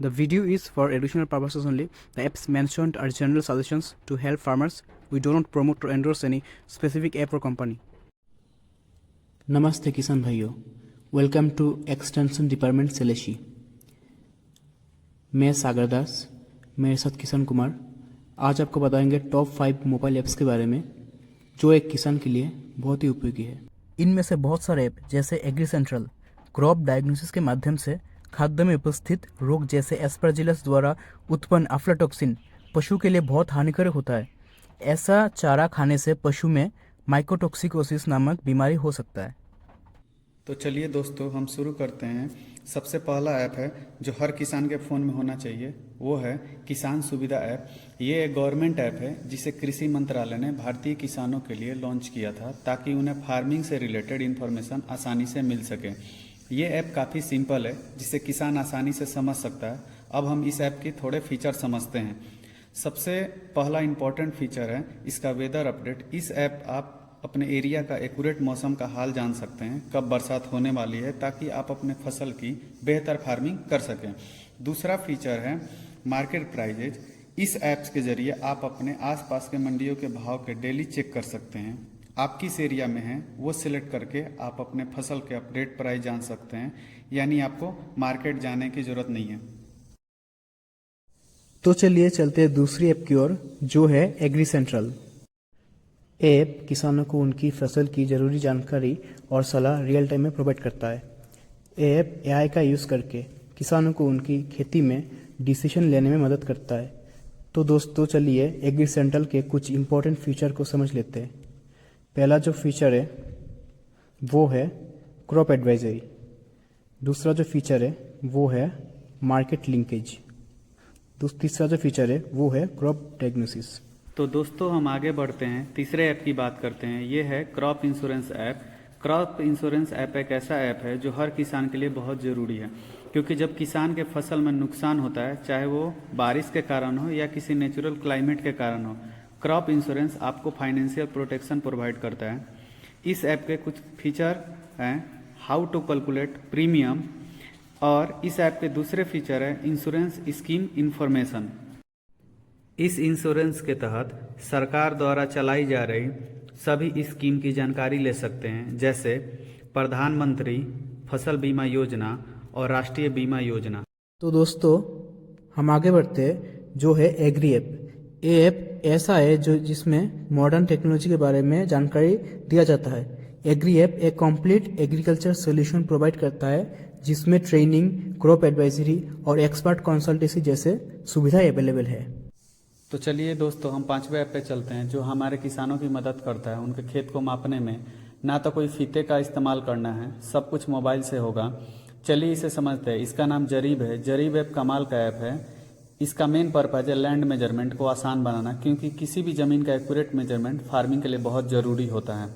The video is for educational purposes only. The apps mentioned are general suggestions to help farmers. We do not promote or endorse any specific app or company. नमस्ते किसान भाइयों, welcome to extension department सेलेशी। मैं सागर दास, मेरे साथ किसान कुमार। आज आपको बताएंगे टॉप 5 मोबाइल ऐप्स के बारे में जो एक किसान के लिए बहुत ही उपयोगी है। इनमें से बहुत सारे ऐप जैसे एग्री सेंट्रल क्रॉप डायग्नोसिस के माध्यम से खाद्य में उपस्थित रोग जैसे एस्परजिलस द्वारा उत्पन्न अफ्लाटॉक्सिन पशु के लिए बहुत हानिकारक होता है। ऐसा चारा खाने से पशु में माइकोटॉक्सिकोसिस नामक बीमारी हो सकता है। तो चलिए दोस्तों, हम शुरू करते हैं। सबसे पहला ऐप है जो हर किसान के फ़ोन में होना चाहिए, वो है किसान सुविधा ऐप। ये एक गवर्नमेंट ऐप है जिसे कृषि मंत्रालय ने भारतीय किसानों के लिए लॉन्च किया था ताकि उन्हें फार्मिंग से रिलेटेड इन्फॉर्मेशन आसानी से मिल सके। ये ऐप काफ़ी सिंपल है जिसे किसान आसानी से समझ सकता है। अब हम इस ऐप के थोड़े फीचर समझते हैं। सबसे पहला इम्पॉर्टेंट फीचर है इसका वेदर अपडेट। इस ऐप आप अपने एरिया का एक्यूरेट मौसम का हाल जान सकते हैं, कब बरसात होने वाली है, ताकि आप अपने फसल की बेहतर फार्मिंग कर सकें। दूसरा फीचर है मार्केट प्राइजेज। इस ऐप्स के जरिए आप अपने आसपास के मंडियों के भाव के डेली चेक कर सकते हैं। आप किस एरिया में हैं वो सिलेक्ट करके आप अपने फसल के अपडेट प्राइस जान सकते हैं, यानी आपको मार्केट जाने की जरूरत नहीं है। तो चलिए चलते हैं दूसरी ऐप की ओर जो है एग्री सेंट्रल। ऐप किसानों को उनकी फसल की ज़रूरी जानकारी और सलाह रियल टाइम में प्रोवाइड करता है। ऐप एआई का यूज़ करके किसानों को उनकी खेती में डिसीजन लेने में मदद करता है। तो दोस्तों चलिए एग्री सेंट्रल के कुछ इंपॉर्टेंट फीचर को समझ लेते हैं। पहला जो फीचर है वो है क्रॉप एडवाइजरी। दूसरा जो फीचर है वो है मार्केट लिंकेज। तीसरा जो फीचर है वो है क्रॉप डायग्नोसिस। तो दोस्तों हम आगे बढ़ते हैं, तीसरे ऐप की बात करते हैं। ये है crop insurance app. Crop insurance app एक ऐसा ऐप है जो हर किसान के लिए बहुत ज़रूरी है, क्योंकि जब किसान के फसल में नुकसान होता है, चाहे वो बारिश के कारण हो या किसी नेचुरल क्लाइमेट के कारण हो, क्रॉप इंश्योरेंस आपको फाइनेंशियल प्रोटेक्शन प्रोवाइड करता है। इस ऐप के कुछ फीचर हैं हाउ टू कैलकुलेट प्रीमियम, और इस ऐप के दूसरे फीचर है इंश्योरेंस स्कीम इन्फॉर्मेशन। इस इंश्योरेंस के तहत सरकार द्वारा चलाई जा रही सभी स्कीम की जानकारी ले सकते हैं, जैसे प्रधानमंत्री फसल बीमा योजना और राष्ट्रीय बीमा योजना। तो दोस्तों हम आगे बढ़ते हैं जो है एग्री ऐप। ये ऐप ऐसा है जो जिसमें मॉडर्न टेक्नोलॉजी के बारे में जानकारी दिया जाता है। एग्री ऐप एक कंप्लीट एग्रीकल्चर सोल्यूशन प्रोवाइड करता है जिसमें ट्रेनिंग, क्रॉप एडवाइजरी और एक्सपर्ट कंसल्टेंसी जैसे सुविधा अवेलेबल है। तो चलिए दोस्तों हम पांचवें ऐप पे चलते हैं जो हमारे किसानों की मदद करता है। उनके खेत को मापने में ना तो कोई फीते का इस्तेमाल करना है, सब कुछ मोबाइल से होगा। चलिए इसे समझते हैं। इसका नाम जरीब है। जरीब ऐप कमाल का ऐप है। इसका मेन पर्पज है लैंड मेजरमेंट को आसान बनाना, क्योंकि किसी भी ज़मीन का एक्यूरेट मेजरमेंट फार्मिंग के लिए बहुत ज़रूरी होता है।